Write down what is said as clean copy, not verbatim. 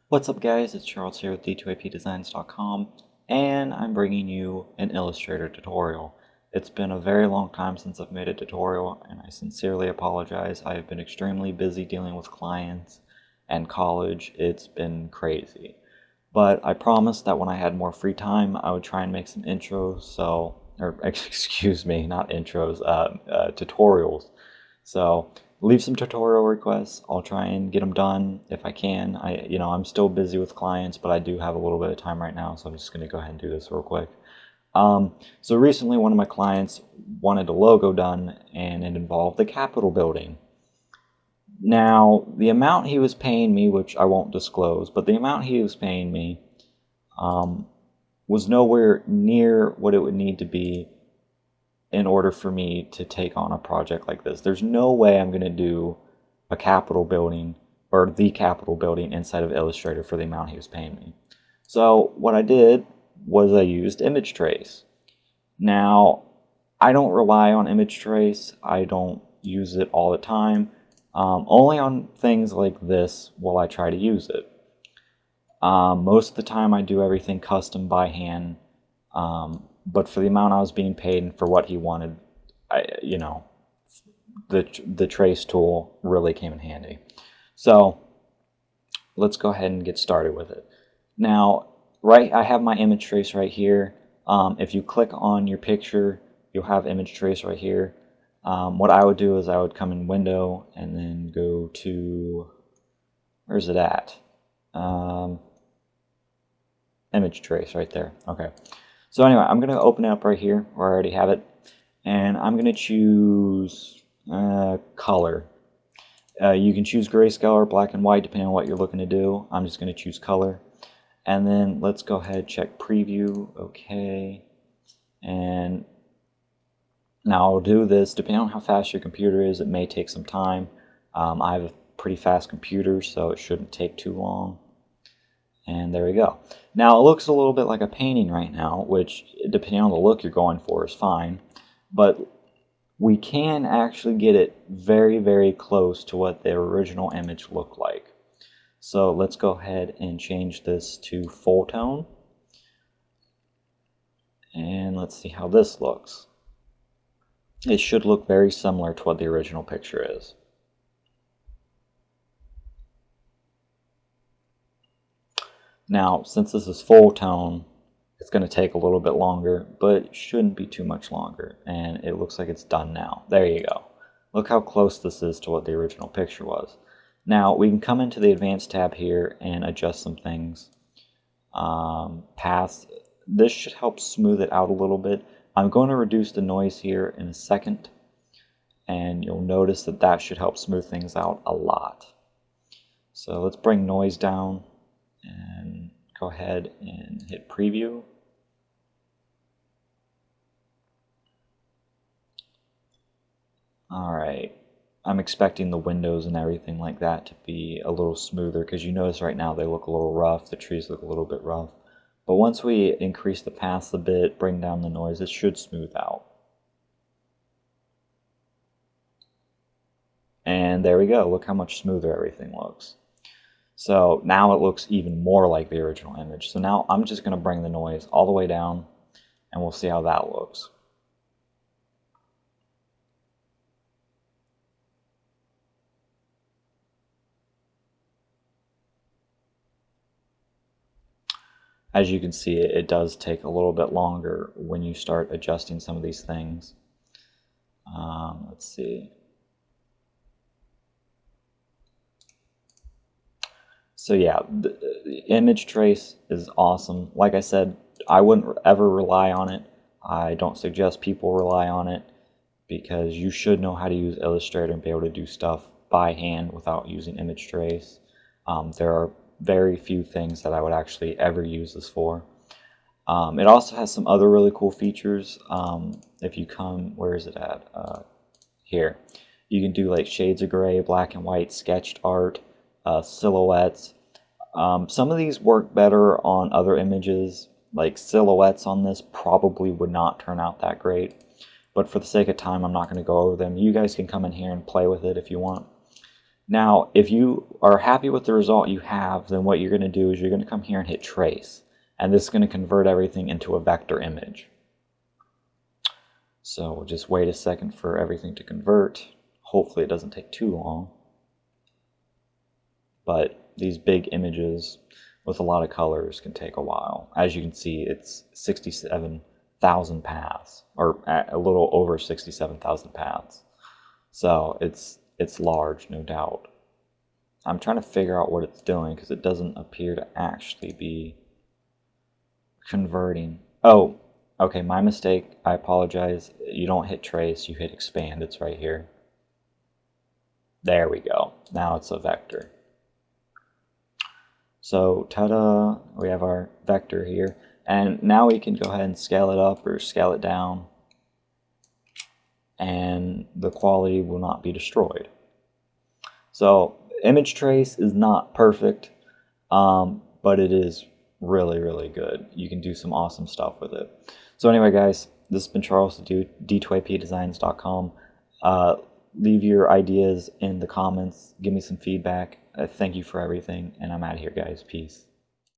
What's up guys, it's Charles here with d2apdesigns.com and I'm bringing you an Illustrator tutorial. It's been a very long time since I've made a tutorial and I sincerely apologize. I have been extremely busy dealing with clients and college. It's been crazy. But I promised that when I had more free time I would try and make some intros, or excuse me, not intros, tutorials. So leave some tutorial requests. I'll try and get them done if I can. I'm still busy with clients, but I do have a little bit of time right now, so I'm just going to go ahead and do this real quick. So recently one of my clients wanted a logo done and it involved the Capitol building. Now, the amount he was paying me, which I won't disclose, but the amount he was paying me was nowhere near what it would need to be in order for me to take on a project like this. There's no way I'm going to do a Capitol building or the Capitol building inside of Illustrator for the amount he was paying me. So what I did was I used image trace. Now, I don't rely on image trace. I don't use it all the time. Only on things like this will I try to use it. Most of the time I do everything custom by hand. But for the amount I was being paid and for what he wanted, the trace tool really came in handy. So let's go ahead and get started with it. Now, I have my image trace right here. If you click on your picture, you'll have image trace right here. What I would do is I would come in Window and then go to, where's it at? Image trace right there. Okay. So anyway, I'm going to open it up right here where I already have it, and I'm going to choose color. You can choose grayscale or black and white depending on what you're looking to do. I'm just going to choose color. And then let's go ahead, check preview. Okay. And now I'll do this depending on how fast your computer is. It may take some time. I have a pretty fast computer, so it shouldn't take too long. And there we go. Now it looks a little bit like a painting right now, which depending on the look you're going for is fine. But we can actually get it very, very close to what the original image looked like. So let's go ahead and change this to full tone. And let's see how this looks. It should look very similar to what the original picture is. Now, since this is full tone, it's going to take a little bit longer, but it shouldn't be too much longer. And it looks like it's done now. There you go. Look how close this is to what the original picture was. Now, we can come into the Advanced tab here and adjust some things. Paths. This should help smooth it out a little bit. I'm going to reduce the noise here in a second. And you'll notice that that should help smooth things out a lot. So let's bring noise down. And go ahead and hit preview. Alright, I'm expecting the windows and everything like that to be a little smoother because you notice right now they look a little rough, the trees look a little bit rough. But once we increase the paths a bit, bring down the noise, it should smooth out. And there we go, look how much smoother everything looks. So now it looks even more like the original image. So now I'm just going to bring the noise all the way down and we'll see how that looks. As you can see, it does take a little bit longer when you start adjusting some of these things. Let's see. So yeah, the image trace is awesome. Like I said, I wouldn't ever rely on it. I don't suggest people rely on it because you should know how to use Illustrator and be able to do stuff by hand without using image trace. There are very few things that I would actually ever use this for. It also has some other really cool features. If you come, where is it at? Here. You can do like shades of gray, black and white, sketched art, silhouettes. Some of these work better on other images, like silhouettes on this probably would not turn out that great. But for the sake of time, I'm not going to go over them. You guys can come in here and play with it if you want. Now, if you are happy with the result you have, then what you're going to do is you're going to come here and hit trace. And this is going to convert everything into a vector image. So we'll just wait a second for everything to convert. Hopefully it doesn't take too long. But these big images with a lot of colors can take a while. As you can see, it's 67,000 paths, or a little over 67,000 paths. So it's large, no doubt. I'm trying to figure out what it's doing because it doesn't appear to actually be converting. Oh, okay, my mistake. I apologize. You don't hit trace, you hit expand. It's right here. There we go. Now it's a vector. So, ta-da, we have our vector here. And now we can go ahead and scale it up or scale it down, and the quality will not be destroyed. So, image trace is not perfect, but it is really, really good. You can do some awesome stuff with it. So anyway, guys, this has been Charles at D2APdesigns.com. Leave your ideas in the comments. Give me some feedback. Thank you for everything, and I'm out of here, guys. Peace.